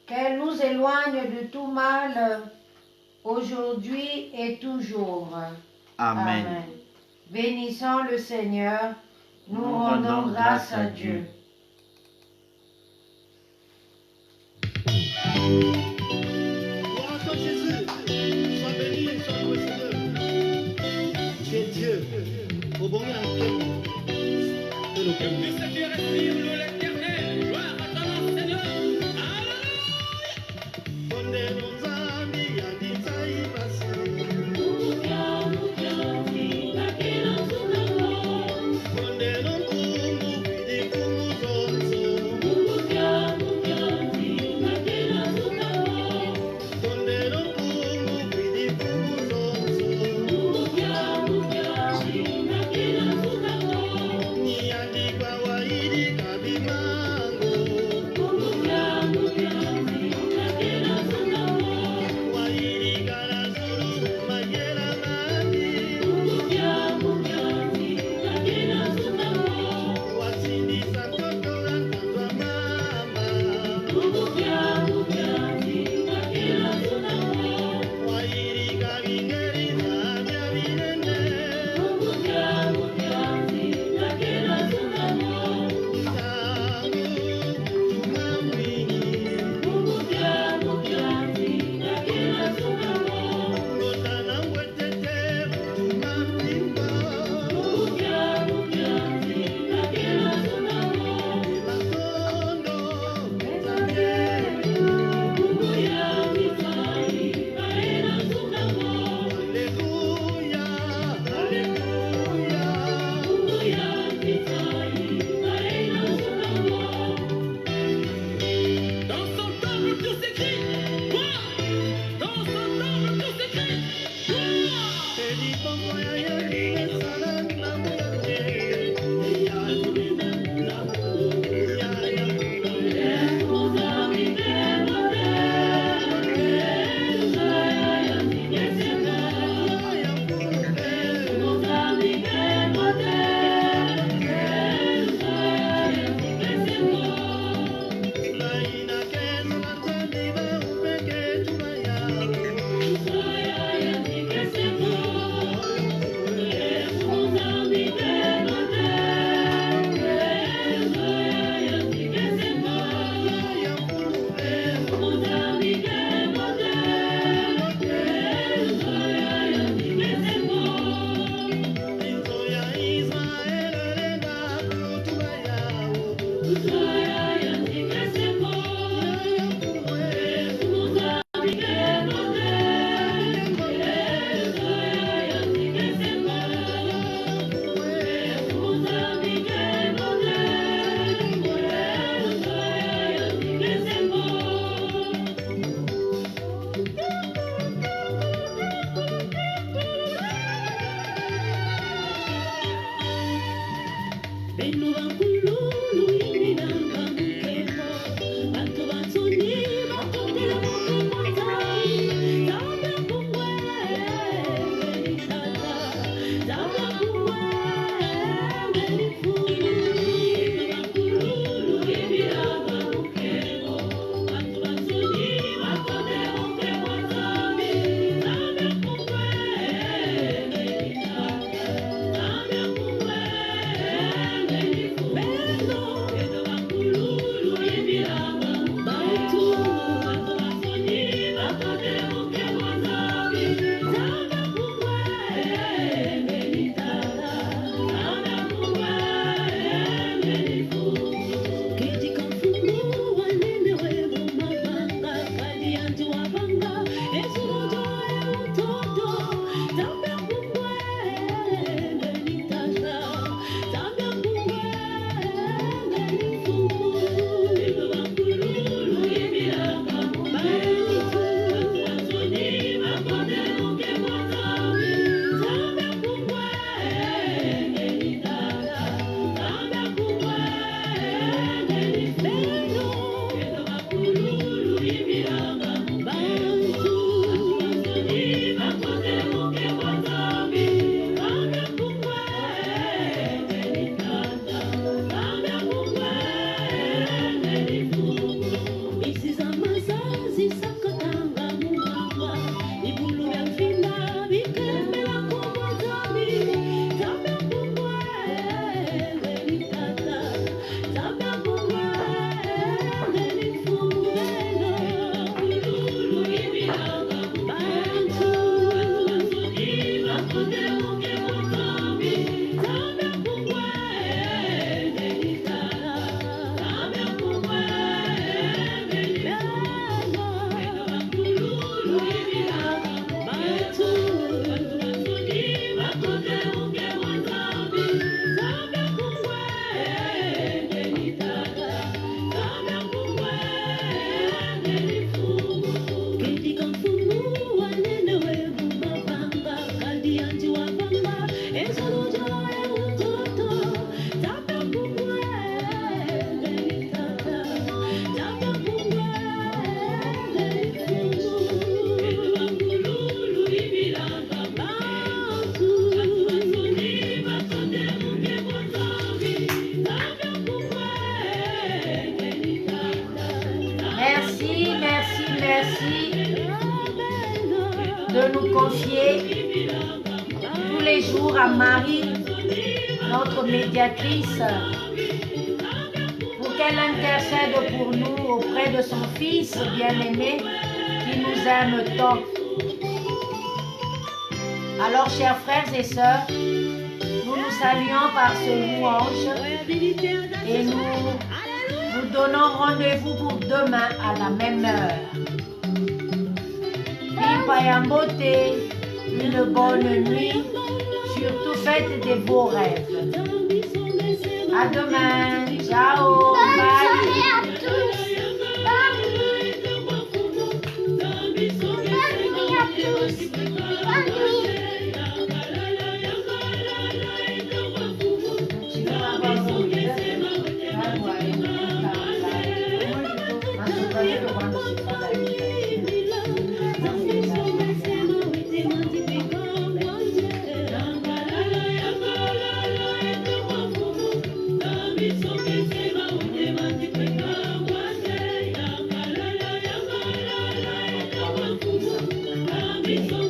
Qu'elle nous éloigne de tout mal, aujourd'hui et toujours. Amen. Bénissons le Seigneur, nous rendons grâce à Dieu. Gloire à toi, Jésus. Sois béni, sois loué, Seigneur. Tu es Dieu. Au bon Dieu. Et le cœur. Puisse tu respires le l'éternel. Gloire à ton nom, Seigneur. Alléluia. Onde nonzambi yanditsai basi. Onde nonkungu kwidi kumuzonzo. Onde nonkungu kwidi kumuzonzo. Niyandikwa waidi kabimango. de nous confier tous les jours à Marie, notre médiatrice, pour qu'elle intercède pour nous auprès de son Fils bien-aimé qui nous aime tant. Alors, chers frères et sœurs, nous nous saluons par ce louange et nous vous donnons rendez-vous pour demain à la même heure. Pipayambote, une bonne nuit, surtout faites des beaux rêves. À demain, ciao, bye. Thank you.